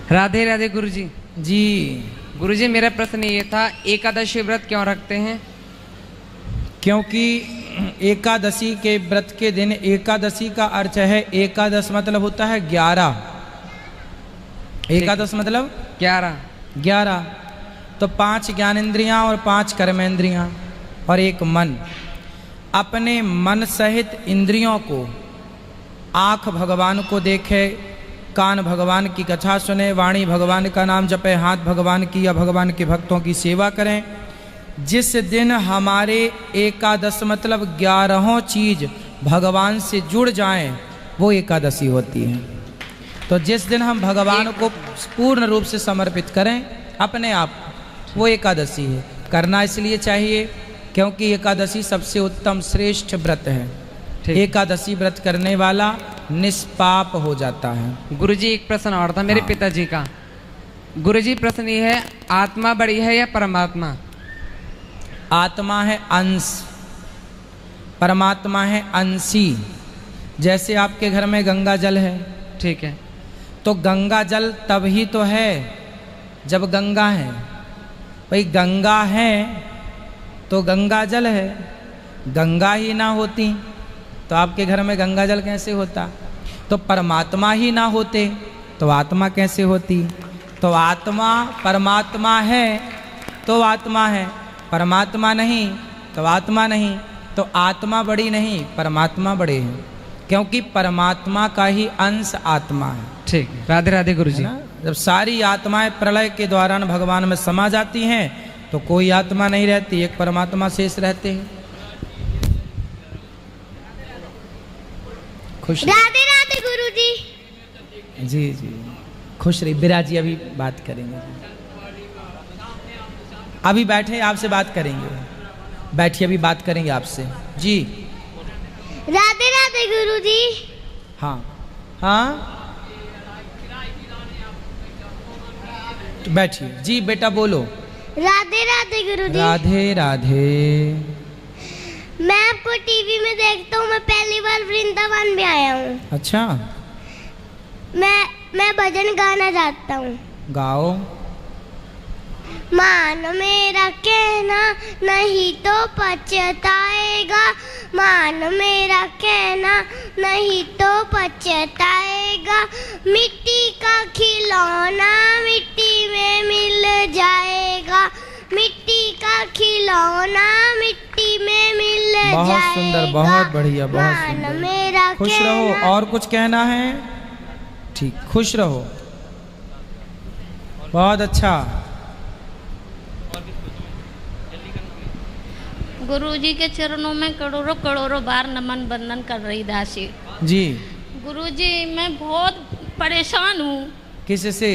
राधे राधे गुरुजी। जी गुरुजी, मेरा प्रश्न ये था, एकादशी व्रत क्यों रखते हैं? क्योंकि एकादशी के व्रत के दिन, एकादशी का अर्थ है, एकादश मतलब होता है 11। एकादश मतलब 11। तो 5 ज्ञानेंद्रियां और 5 कर्मेंद्रियां और 1 मन। अपने मन सहित इंद्रियों को, आँख भगवान को देखे, कान भगवान की कथा सुने, वाणी भगवान का नाम जपे, हाथ भगवान की या भगवान के भक्तों की सेवा करें। जिस दिन हमारे एकादश मतलब 11 चीज भगवान से जुड़ जाएं, वो एकादशी होती है। तो जिस दिन हम भगवान को पूर्ण रूप से समर्पित करें अपने आप, वो एकादशी है। करना इसलिए चाहिए क्योंकि एकादशी सबसे उत्तम श्रेष्ठ व्रत है। एकादशी व्रत करने वाला निष्पाप हो जाता है। गुरुजी, एक प्रश्न और था मेरे पिताजी का। गुरुजी, प्रश्न ये है, आत्मा बड़ी है या परमात्मा? आत्मा है अंश, परमात्मा है अंशी। जैसे आपके घर में गंगा जल है, ठीक है, तो गंगा जल तब ही तो है जब गंगा है। भाई गंगा है तो गंगा जल है, गंगा ही ना होती तो आपके घर में गंगा जल कैसे होता? तो परमात्मा ही ना होते तो आत्मा कैसे होती? तो आत्मा परमात्मा है तो आत्मा है, परमात्मा नहीं तो आत्मा नहीं। तो आत्मा बड़ी नहीं, परमात्मा बड़े हैं, क्योंकि परमात्मा का ही अंश आत्मा है। ठीक है, राधे राधे गुरुजी। जब सारी आत्माएं प्रलय के दौरान भगवान में समा जाती हैं तो कोई आत्मा नहीं रहती, एक परमात्मा शेष रहते हैं। खुश राधे राधे गुरुजी। जी जी, खुश रही। बिराजी अभी बात करेंगे, अभी बैठे आपसे बात करेंगे, बैठिए अभी बात करेंगे आपसे। जी राधे राधे गुरुजी। हाँ हाँ, तो बैठिए। जी बेटा बोलो। राधे राधे गुरुजी। राधे राधे। मैं आपको टीवी में देखता हूँ, मैं पहली बार वृंदावन में आया हूँ। अच्छा, मैं भजन गाना चाहता हूँ। गाओ। मान मेरा कहना नहीं तो पछताएगा, मान मेरा कहना नहीं तो पछताएगा। मिट्टी का खिलौना मिट्टी में मिल जाएगा, मिट्टी का खिलौना मिट्टी में मिल जाएगा। बहुत सुंदर, बहुत बढ़िया, बहुत सुंदर। मेरा खुश रहो। और कुछ कहना है? ठीक, खुश रहो। बहुत अच्छा। गुरुजी के चरणों में करोड़ों करोड़ों बार नमन वंदन कर रही दासी जी। गुरुजी, मैं बहुत परेशान हूँ। किससे?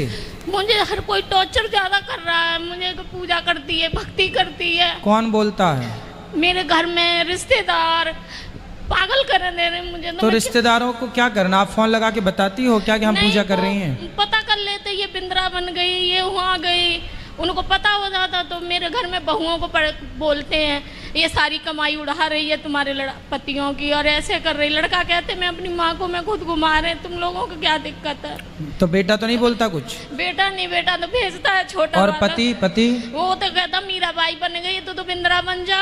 मुझे हर कोई टॉर्चर ज्यादा कर रहा है। मुझे तो पूजा करती है, भक्ति करती है। कौन बोलता है? मेरे घर में रिश्तेदार पागल कर दे रहे मुझे। तो रिश्तेदारों को क्या करना? आप फोन लगा के बताती हो क्या कि हम पूजा कर रही हैं? पता कर लेते, ये वृंदावन गई, ये वहाँ गई, उनको पता हो जाता। तो मेरे घर में बहुओं को बोलते हैं, ये सारी कमाई उड़ा रही है तुम्हारे पतियों की, और ऐसे कर रही। लड़का कहते मैं अपनी माँ को मैं खुद घुमा रहे, तुम लोगों को क्या दिक्कत है? तो बेटा तो नहीं बोलता कुछ? बेटा नहीं, बेटा तो भेजता है छोटा। और पति? पति वो तो कहता मीराबाई बन गई तो वृंदावन जा,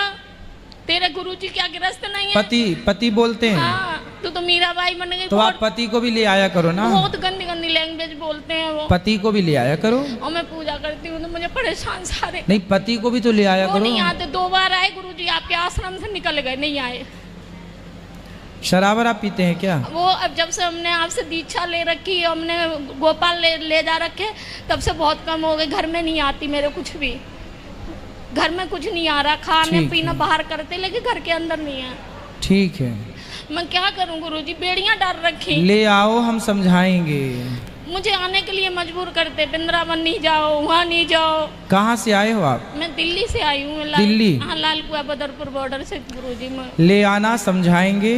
तेरे गुरुजी क्या गिरस्त नहीं है? पति बोलते हैं। हाँ, तो मीराबाई बन गई। तो आप पति को भी ले आया करो ना। बहुत गंदी गंदी लैंग्वेज बोलते हैं वो। पति को भी ले आया करो। और मैं पूजा करती हूँ तो मुझे परेशान सारे। नहीं, पति को भी तो ले आया करो। नहीं आते, 2 बार आए गुरुजी, आपके आश्रम से निकल गए, नहीं आए। शराब आप पीते हैं क्या? वो अब जब से हमने आपसे दीक्षा ले रखी, हमने गोपाल ले जा रखे, तब से बहुत कम हो गए। घर में नहीं आती मेरे कुछ भी, घर में कुछ नहीं आ रहा। खाने पीना बाहर करते, लेकिन घर के अंदर नहीं है। ठीक है, मैं क्या करूं गुरुजी? बेड़ियां डाल रखी। ले आओ, हम समझाएंगे। मुझे आने के लिए मजबूर करते, वृंदावन नहीं जाओ, वहाँ नहीं जाओ। कहाँ से आए हो आप? मैं दिल्ली से आई हूँ। दिल्ली? हाँ, लालकुआ बदरपुर बॉर्डर से गुरुजी। ले आना, समझाएंगे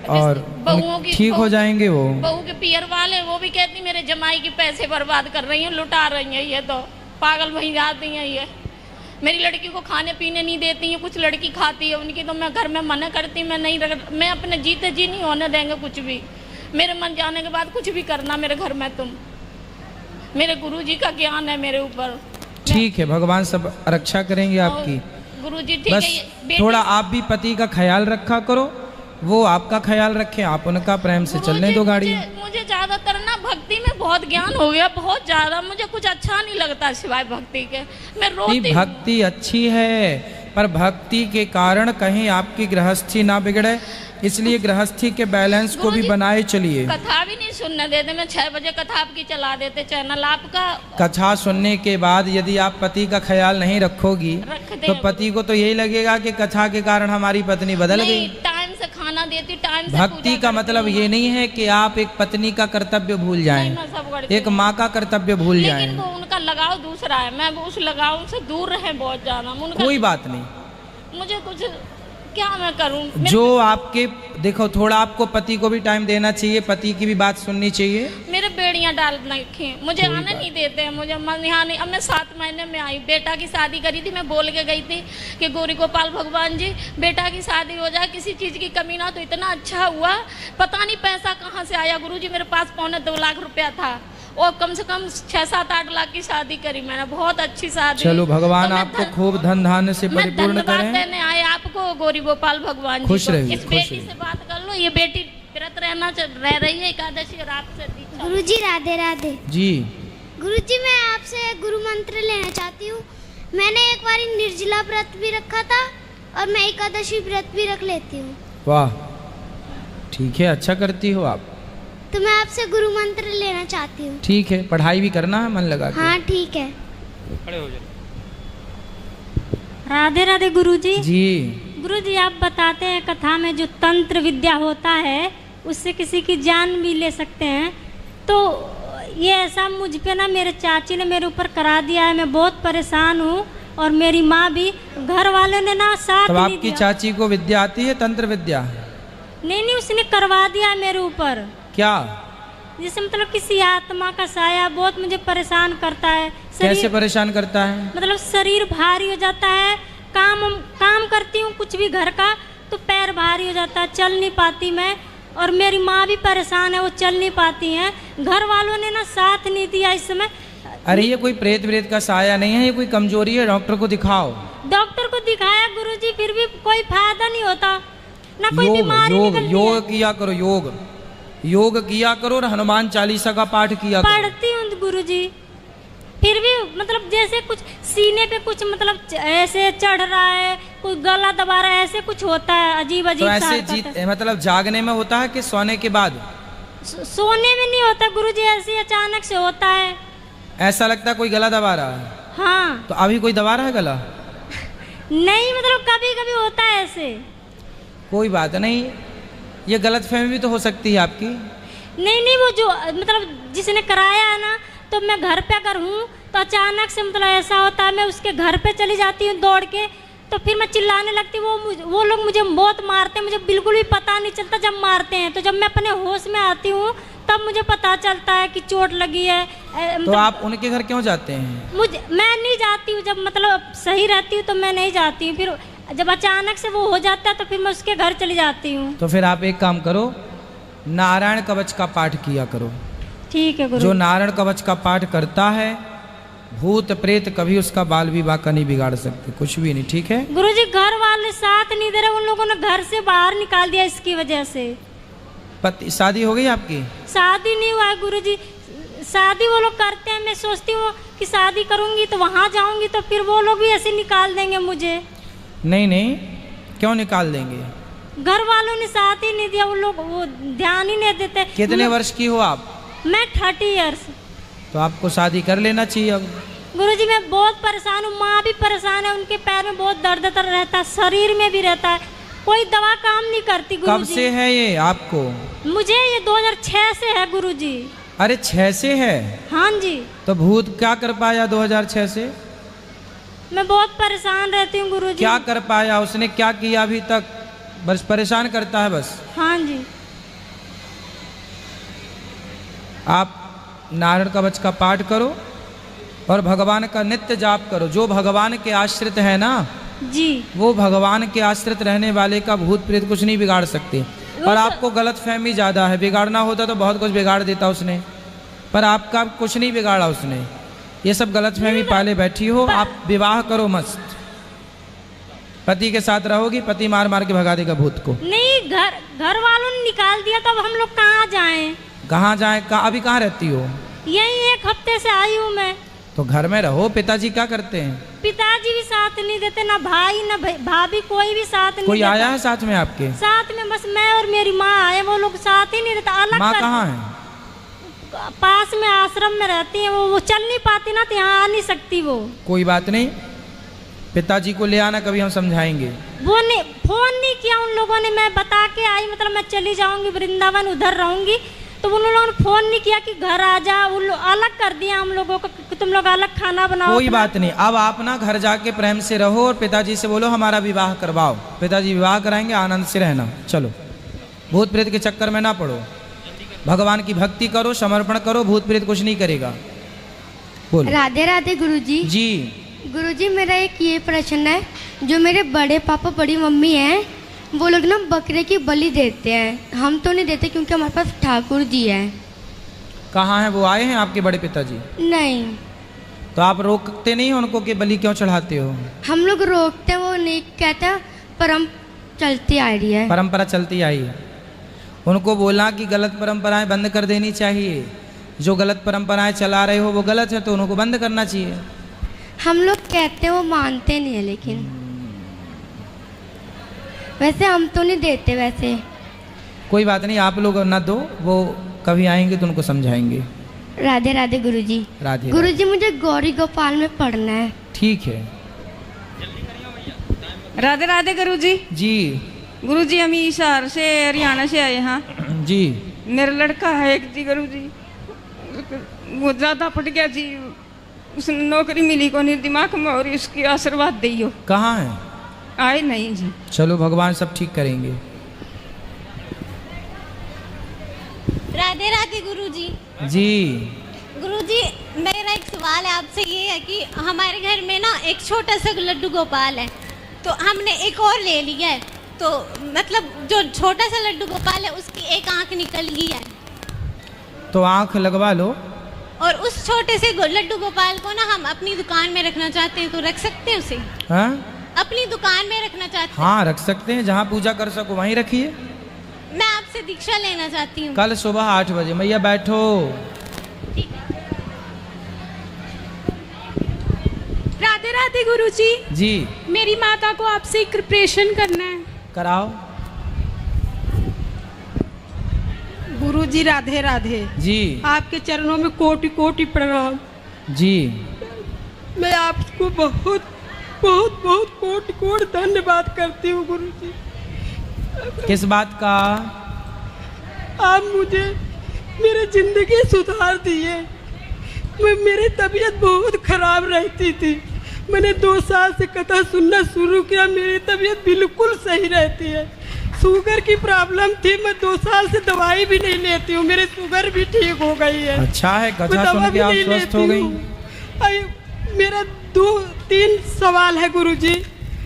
और ठीक हो जाएंगे। वो बहू के पियर वाले वो भी कहती मेरे जमाई के पैसे बर्बाद कर रही हैं, लुटा रही हैं, ये तो पागल वहीं जाती हैं। ये मेरी लड़की को खाने पीने नहीं देती हैं, कुछ लड़की खाती है उनकी, तो मैं घर में मना करती, मैं नहीं मैं अपने जीते जी नहीं होने देंगे कुछ भी। मेरे मन जाने के बाद कुछ भी करना मेरे घर में तुम। मेरे गुरुजी का ज्ञान है मेरे ऊपर। ठीक है, भगवान सब रक्षा करेंगे आपकी। गुरुजी ठीक बस है, ये बेटी- थोड़ा आप भी पति का ख्याल रखा करो, वो आपका ख्याल रखें, आप उनका प्रेम से चलने गुरुजी, दो गाड़ी। मुझे ज्यादातर ना भक्ति में बहुत ज्ञान हो गया, बहुत ज्यादा। मुझे कुछ अच्छा नहीं लगता सिवाय भक्ति के। मैं रोती नहीं, हूँ। भक्ति अच्छी है, पर भक्ति के कारण कहीं आपकी गृहस्थी ना बिगड़े, इसलिए गृहस्थी के बैलेंस को भी गुरुजी, बनाए चलिए। कथा भी नहीं सुनने देते। मैं 6 बजे कथा आपकी चला देते चैनल आपका। कथा सुनने के बाद यदि आप पति का ख्याल नहीं रखोगी रखते तो हैं। पति को तो यही लगेगा कि कथा के कारण हमारी पत्नी बदल नहीं, गई। टाइम से खाना देती, टाइम से भक्ति पूजा का करती मतलब हूँ। ये नहीं है कि आप एक पत्नी का कर्तव्य भूल नहीं, जाएं, मैं सब करती एक हूँ। माँ का कर्तव्य भूल लेकिन जाएं। वो उनका लगाव दूसरा है। मैं उस लगाव से दूर रहे बहुत ज्यादा। उनका कोई बात नहीं, मुझे कुछ क्या मैं करूं? जो आपके देखो, थोड़ा आपको पति को भी टाइम देना चाहिए, पति की भी बात सुननी चाहिए। मेरे बेड़ियां डाल रखी, मुझे आने नहीं देते हैं। मुझे मन यहाँ नहीं। अब मैं 7 महीने में आई, बेटा की शादी करी थी। मैं बोल के गई थी कि गौरी गोपाल भगवान जी, बेटा की शादी हो जाए, किसी चीज़ की कमी ना। तो इतना अच्छा हुआ, पता नहीं पैसा कहाँ से आया। गुरुजी मेरे पास 2.25 लाख रुपया था, और कम से कम 6-7-8 लाख की शादी करी मैंने। बहुत अच्छी शादी। चलो, भगवान तो मैं आपको खूब धन धान्य से मैं परिपूर्ण धन्यवाद करें। देने आए आपको, गौरी गोपाल भगवान जी खुश को। रहिए, इस खुश बेटी रहिए। से बात कर लो। ये बेटी व्रत रह रही है एकादशी, और आपसे दीक्षा। गुरुजी राधे राधे। जी, गुरुजी मैं आपसे गुरु मंत्र लेना चाहती हूँ। मैंने एक बार निर्जला व्रत भी रखा था, और मैं एकादशी व्रत भी रख लेती हूँ। वाह, ठीक है, अच्छा करती हो आप। तो मैं आपसे गुरु मंत्र लेना चाहती हूँ। ठीक है, पढ़ाई भी करना है मन लगा के। हाँ ठीक है। राधे राधे गुरुजी। जी, गुरुजी आप बताते हैं कथा में जो तंत्र विद्या होता है उससे किसी की जान भी ले सकते हैं, तो ये ऐसा मुझ पे ना मेरे चाची ने मेरे ऊपर करा दिया है। मैं बहुत परेशान हूँ, और मेरी माँ भी। घर वालों ने ना साथ तब नहीं आपकी दिया। चाची को विद्या आती है, तंत्र विद्या? नहीं, उसने करवा दिया मेरे ऊपर। क्या? जैसे मतलब किसी आत्मा का साया बहुत मुझे परेशान करता है। कैसे परेशान करता है? मतलब शरीर भारी हो जाता है। काम करती हूँ कुछ भी घर का, तो पैर भारी हो जाता है, चल नहीं पाती मैं। और मेरी माँ भी परेशान है, वो चल नहीं पाती हैं। घर वालों ने ना साथ नहीं दिया इस समय। अरे ये कोई प्रेत का साया नहीं है, ये कोई कमजोरी है, डॉक्टर को दिखाओ। डॉक्टर को दिखाया गुरुजी, फिर भी कोई फायदा नहीं होता, ना कोई बीमारी निकलती है। योग किया करो, योग किया करो, और हनुमान चालीसा का पाठ किया करो। पढ़ती हूँ गुरुजी, फिर भी मतलब जैसे कुछ सीने पे कुछ मतलब ऐसे चढ़ रहा है, कोई गला दबा रहा है, ऐसे कुछ होता है अजीब तो ऐसे सा। मतलब जागने में होता है कि सोने के बाद? सोने में नहीं होता गुरुजी, ऐसे अचानक से होता है। ऐसा लगता है कोई गला दबा रहा है? हाँ। तो अभी कोई दबा रहा है गला? नहीं, मतलब कभी कभी होता है ऐसे। कोई बात नहीं, ये गलतफहमी भी तो हो सकती है आपकी। नहीं, वो जो मतलब जिसने कराया है ना, तो मैं घर पे अगर हूँ तो अचानक से मतलब ऐसा होता है, मैं उसके घर पे चली जाती हूँ दौड़ के, तो फिर मैं चिल्लाने लगती हूँ। वो लोग मुझे बहुत मारते हैं, मुझे बिल्कुल भी पता नहीं चलता जब मारते हैं। तो जब मैं अपने होश में आती हूँ तब मुझे पता चलता है कि चोट लगी है। तो आप उनके घर क्यों जाते हैं? मैं नहीं जाती हूँ, जब मतलब सही रहती हूँ तो मैं नहीं जाती हूँ। फिर जब अचानक से वो हो जाता है तो फिर मैं उसके घर चली जाती हूँ। तो फिर आप एक काम करो, नारायण कवच का पाठ किया करो। ठीक है गुरु। जो नारायण कवच का पाठ करता है, भूत प्रेत कभी उसका बाल विवाह का नहीं बिगाड़ सकते, कुछ भी नहीं। ठीक है गुरुजी, घर वाले साथ नहीं दे रहे, उन लोगों ने घर से बाहर निकाल दिया इसकी वजह से। शादी हो गई आपकी? शादी नहीं हुआ है गुरुजी, शादी वो लोग करते हैं। मैं सोचती हूँ कि शादी करूँगी तो वहाँ जाऊँगी, तो फिर वो लोग भी ऐसे निकाल देंगे मुझे। नहीं, क्यों निकाल देंगे? घर वालों ने साथ ही नहीं दिया, वो लोग वो ध्यान ही नहीं देते। कितने वर्ष की हो आप? मैं 30 इयर्स। तो आपको शादी कर लेना चाहिए अब। गुरुजी, मैं बहुत परेशान हूँ, माँ भी परेशान है, उनके पैर में बहुत दर्द रहता है, शरीर में भी रहता है, कोई दवा काम नहीं करती गुरुजी। कब से है ये आपको? मुझे ये 2006 से है गुरुजी। अरे 6 से है? हाँ जी। तो भूत क्या कर पाया 2006 से? मैं बहुत परेशान रहती हूँ गुरुजी। क्या कर पाया उसने, क्या किया अभी तक? बस परेशान करता है बस। हाँ जी। आप नारायण कवच का पाठ करो और भगवान का नित्य जाप करो। जो भगवान के आश्रित है ना जी, वो भगवान के आश्रित रहने वाले का भूत प्रेत कुछ नहीं बिगाड़ सकते। और आपको गलत फहमी ज़्यादा है, बिगाड़ना होता तो बहुत कुछ बिगाड़ देता उसने। पर आपका कुछ नहीं बिगाड़ा उसने। ये सब गलतफहमी पाले बैठी हो। आप विवाह करो मस्त, पति के साथ रहोगी, पति मार मार के भगा देगा भूत को। नहीं, घर वालों ने निकाल दिया, तो अब हम लोग कहाँ जाएं? कहाँ जाए? अभी कहाँ रहती हो? यही 1 हफ्ते से आई हूँ मैं। तो घर में रहो। पिताजी क्या करते हैं? पिताजी भी साथ नहीं देते, ना भाई ना भाभी, कोई भी साथ नहीं कोई देता। आया है साथ में आपके? साथ में बस मैं और मेरी माँ आए, वो लोग साथ ही नहीं रहता, अलग। माँ कहाँ है? पास में आश्रम में रहती है, वो चल नहीं पाती ना, तो यहाँ आ नहीं सकती वो। कोई बात नहीं, पिताजी को ले आना, कभी हम समझाएंगे। वो नहीं, फोन नहीं किया उन लोगों ने। मैं बता के आई, मतलब मैं चली जाऊंगी वृंदावन, उधर रहूंगी, तो उन लोगों ने फोन नहीं किया कि घर आ जा। उन अलग कर दिया हम लोगों को कि तुम लोग अलग खाना बनाओ। कोई बात नहीं, अब आप ना घर जाके प्रेम से रहो और पिताजी से बोलो हमारा विवाह करवाओ। पिताजी विवाह कराएंगे, आनंद से रहना। चलो, भूत प्रेत के चक्कर में ना पड़ो, भगवान की भक्ति करो, समर्पण करो, भूत प्रेत कुछ नहीं करेगा। बोलो। राधे राधे गुरुजी। जी गुरुजी, मेरा एक ये प्रश्न है, जो मेरे बड़े पापा बड़ी मम्मी हैं, वो लोग ना बकरे की बलि देते हैं, हम तो नहीं देते क्योंकि हमारे पास ठाकुर जी हैं। कहाँ हैं वो? आए हैं आपके बड़े पिताजी? नहीं, तो आप रोकते नहीं उनको कि बलि क्यों चढ़ाते हो? हम लोग रोकते हैं, वो नहीं कहते, परम चलती आ रही है। परंपरा चलती आई है। उनको बोला कि गलत परंपराएं बंद कर देनी चाहिए। जो गलत परंपराएं चला रहे हो वो गलत है, तो उनको बंद करना चाहिए। हम लोग कहते हैं, वो मानते नहीं है, लेकिन वैसे हम तो नहीं देते वैसे। कोई बात नहीं, आप लोग ना दो, वो कभी आएंगे तो उनको समझाएंगे। राधे राधे गुरुजी। राधे गुरुजी, मुझे गौरी गोपाल में पढ़ना है। ठीक है। राधे राधे गुरुजी। जी गुरुजी, हम शहर से हरियाणा से आए हैं जी। मेरा लड़का है एक जी गुरुजी, वो ज़्यादा पट गया जी, उसने नौकरी मिली को नहीं दिमाग में, और उसकी आशीर्वाद दियो। कहाँ है? आए नहीं जी। चलो, भगवान सब ठीक करेंगे। राधे राधे गुरुजी। जी गुरुजी, मेरा एक सवाल है आपसे, ये है कि हमारे घर में ना एक छोटा सा लड्डू गोपाल है, तो हमने एक और ले लिया है, तो मतलब जो छोटा सा लड्डू गोपाल है उसकी एक आंख निकल गई है, तो आंख लगवा लो। और उस छोटे से लड्डू गोपाल को ना हम अपनी दुकान में रखना चाहते हैं, तो रख सकते हैं उसे? हाँ अपनी दुकान में रखना चाहते हैं? हाँ, रख सकते हैं, जहाँ पूजा कर सको वहीं रखिए। मैं आपसे दीक्षा लेना चाहती हूँ। कल सुबह 8 बजे। मैया बैठो। राधे राधे गुरुजी। जी, मेरी माता को आपसे एक ऑपरेशन करना है। कराओ। गुरुजी राधे राधे। जी आपके चरणों में कोटि कोटि प्रणाम। जी। मैं आपको बहुत बहुत बहुत कोटि कोटि धन्यवाद करती हूँ गुरुजी। किस बात का? आप मुझे मेरी जिंदगी सुधार दिए। मेरी तबीयत बहुत खराब रहती थी, मैंने 2 साल से कथा सुनना शुरू किया, मेरी तबीयत बिल्कुल सही रहती है। शुगर की प्रॉब्लम थी, मैं 2 साल से दवाई भी नहीं लेती हूँ, मेरी शुगर भी ठीक हो गई है। अच्छा है, कथा सुन के आप स्वस्थ हो गई। मेरा 2-3 सवाल है गुरुजी,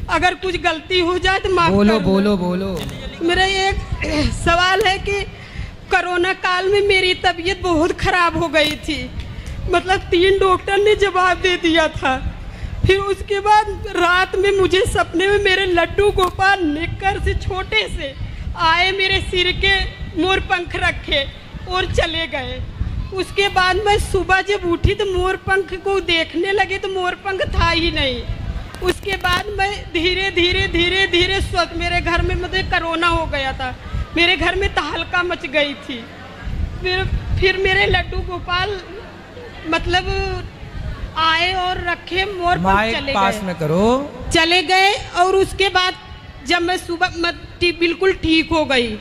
अगर कुछ गलती हो जाए तो माफ बोलो करना। बोलो बोलो। मेरा एक सवाल है कि कोरोना काल में मेरी तबीयत बहुत खराब हो गई थी, मतलब 3 डॉक्टर ने जवाब दे दिया था। फिर उसके बाद रात में मुझे सपने में मेरे लड्डू गोपाल निक्कर से छोटे से आए, मेरे सिर के मोर पंख रखे और चले गए। उसके बाद मैं सुबह जब उठी तो मोर पंख को देखने लगी तो मोर पंख था ही नहीं। उसके बाद मैं धीरे धीरे धीरे धीरे स्वस्थ, मेरे घर में मतलब कोरोना हो गया था, मेरे घर में तहलका मच गई थी। फिर मेरे लड्डू गोपाल मतलब आए और रखे, मोर पंख चले पास गए, में करो, चले गए। और उसके बाद जब मैं सुबह बिल्कुल ठीक हो गई,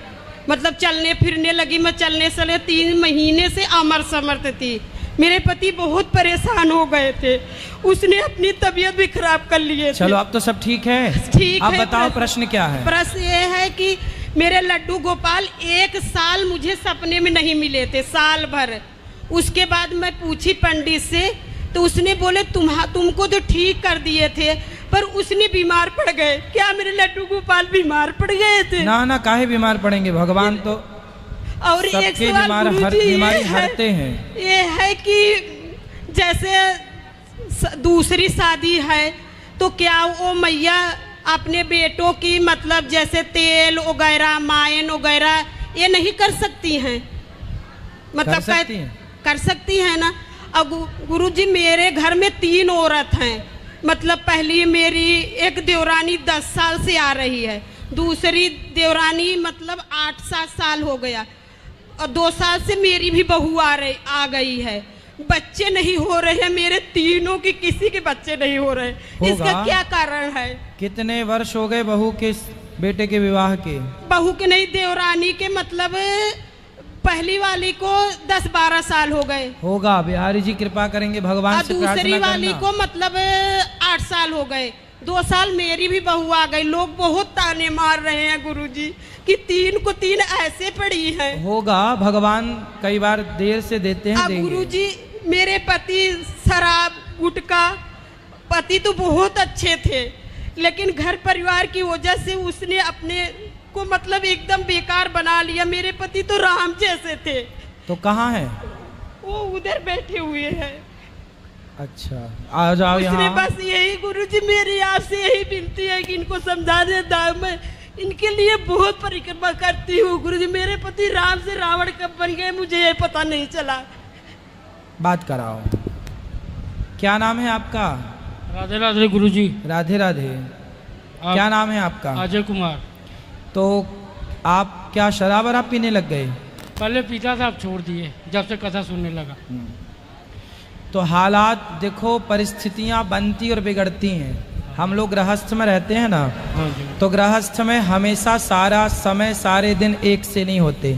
मतलब चलने फिरने लगी, मैं चलने चले 3 महीने से अमर समर्थ थी। मेरे पति बहुत परेशान हो गए थे, उसने अपनी तबीयत भी खराब कर लिए थे। चलो अब तो सब ठीक है। ठीक अब है। बताओ प्रश्न क्या है? प्रश्न ये है कि मेरे लड्डू गोपाल 1 साल मुझे सपने में नहीं मिले थे, साल भर। उसके बाद मैं पूछी पंडित से, तो उसने बोले तुमको तो ठीक कर दिए थे, पर उसने बीमार पड़ गए। क्या मेरे लड्डू गोपाल बीमार पड़ गए थे? ना ना, काहे बीमार पड़ेंगे, भगवान तो और एक सबकी सवाल गुरुजी बीमारी हरते हैं। ये है कि जैसे दूसरी शादी है तो क्या वो मैया अपने बेटों की मतलब जैसे तेल वगैरह मायन वगैरह ये नहीं कर सकती हैं? मतलब कर सकती हैं ना। अब गुरुजी मेरे घर में 3 औरत हैं। मतलब पहली मेरी एक देवरानी 10 साल से आ रही है, दूसरी देवरानी मतलब 8-7 साल हो गया, और 2 साल से मेरी भी बहू आ गई है। बच्चे नहीं हो रहे हैं मेरे तीनों की, किसी के बच्चे नहीं हो रहे। इसका क्या कारण है? कितने वर्ष हो गए बहू के बेटे के विवाह के? बहू के नहीं, देवरानी के मतलब पहली वाली को 10-12 साल हो गए होगा। बिहारी जी कृपा करेंगे, भगवान से प्रार्थना करना। दूसरी वाली को मतलब 8 साल हो गए, 2 साल मेरी भी बहू आ गई। लोग बहुत ताने मार रहे हैं गुरुजी कि 3 को 3 ऐसे पड़ी है। होगा, भगवान कई बार देर से देते हैं। अब गुरुजी मेरे पति शराब गुटखा, पति तो बहुत अच्छे थे, लेकिन घर परिवार की वजह से उसने अपने को मतलब एकदम बेकार बना लिया। मेरे पति तो राम जैसे थे। तो कहाँ है वो? उधर बैठे हुए हैं। अच्छा, आ जाओ यहाँ। बस यही गुरुजी मेरी आपसे यही विनती है कि इनको समझा दे। मैं इनके लिए बहुत परिक्रमा करती हूँ गुरुजी। मेरे पति राम से रावण कब बन गए मुझे ये पता नहीं चला। बात कराओ। क्या नाम है आपका? राधे राधे गुरुजी। राधे राधे। क्या नाम है आपका? अजय कुमार। तो आप क्या शराब वराब पीने लग गए? पहले पीता था, अब छोड़ दिए जब से कथा सुनने लगा। तो हालात देखो, परिस्थितियां बनती और बिगड़ती हैं। हम लोग गृहस्थ में रहते हैं ना, तो गृहस्थ में हमेशा सारा समय सारे दिन एक से नहीं होते।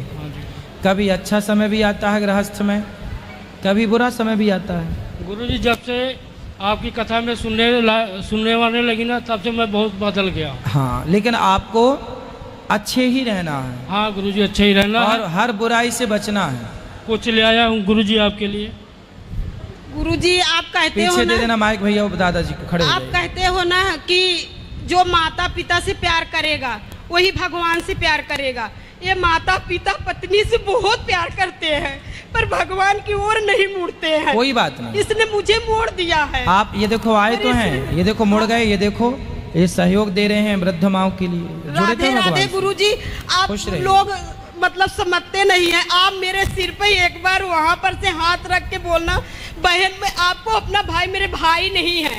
कभी अच्छा समय भी आता है गृहस्थ में, कभी बुरा समय भी आता है। गुरुजी जब से आपकी कथा में सुनने वाले लगी ना, तब से मैं बहुत बदल गया। हाँ, लेकिन आपको अच्छे ही रहना है। हाँ गुरुजी, अच्छे ही रहना और है। हर बुराई से बचना है। कुछ ले आया हूँ गुरुजी आपके लिए। गुरुजी आप कहते हो पीछे ना, दे देना माइक भैया, वो दादाजी को खड़े हो आप जाइए। कहते हो ना कि जो माता पिता से प्यार करेगा वही भगवान से प्यार करेगा। ये माता पिता पत्नी से बहुत प्यार करते हैं, पर भगवान की ओर नहीं मुड़ते हैं। कोई बात नहीं, इसने मुझे मोड़ दिया है। आप ये देखो आए तो हैं, ये देखो मुड़ गए, ये देखो ये सहयोग दे रहे हैं वृद्ध माओ के लिए। राधे राधे गुरुजी। आप लोग मतलब समझते नहीं हैं। आप मेरे सिर पे एक बार वहाँ पर से हाथ रख के बोलना, बहन में आपको अपना भाई, मेरे भाई नहीं है।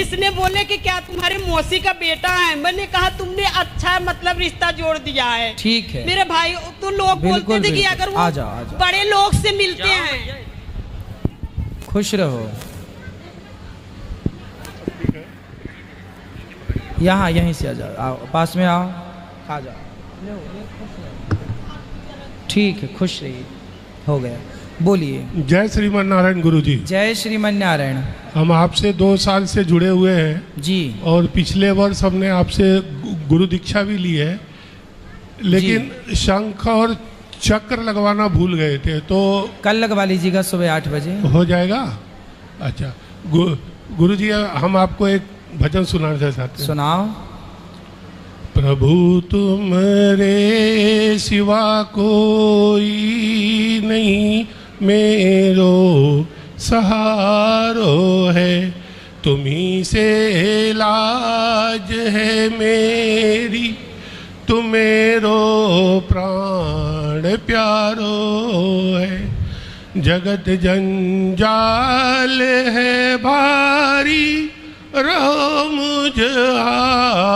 इसने बोले कि क्या तुम्हारे मौसी का बेटा है? मैंने कहा तुमने अच्छा मतलब रिश्ता जोड़ दिया है। ठीक है मेरे भाई। तो लोग बोलते थे कि अगर वो बड़े लोग से मिलते हैं। खुश रहो। यहाँ यहीं से आ जाओ, आओ पास में आओ, आ जाओ। ठीक है, खुश रहिए। हो गया, बोलिए। जय श्रीमन नारायण गुरुजी। जय श्रीमन नारायण। हम आपसे 2 साल से जुड़े हुए हैं जी, और पिछले वर्ष हमने आपसे गुरु दीक्षा भी ली है, लेकिन शंख और चक्र लगवाना भूल गए थे। तो कल लगवा लीजिएगा सुबह 8 बजे। हो जाएगा। अच्छा गुरुजी, हम आपको एक भजन सुनाना चाहते हैं। सुनाओ। प्रभु तुमरे सिवा कोई नहीं मेरो सहारो है, तुम्ही से लाज है मेरी, तुम्हेरो प्राण प्यारो है। जगत जंजाल है भारी, रहो मुझ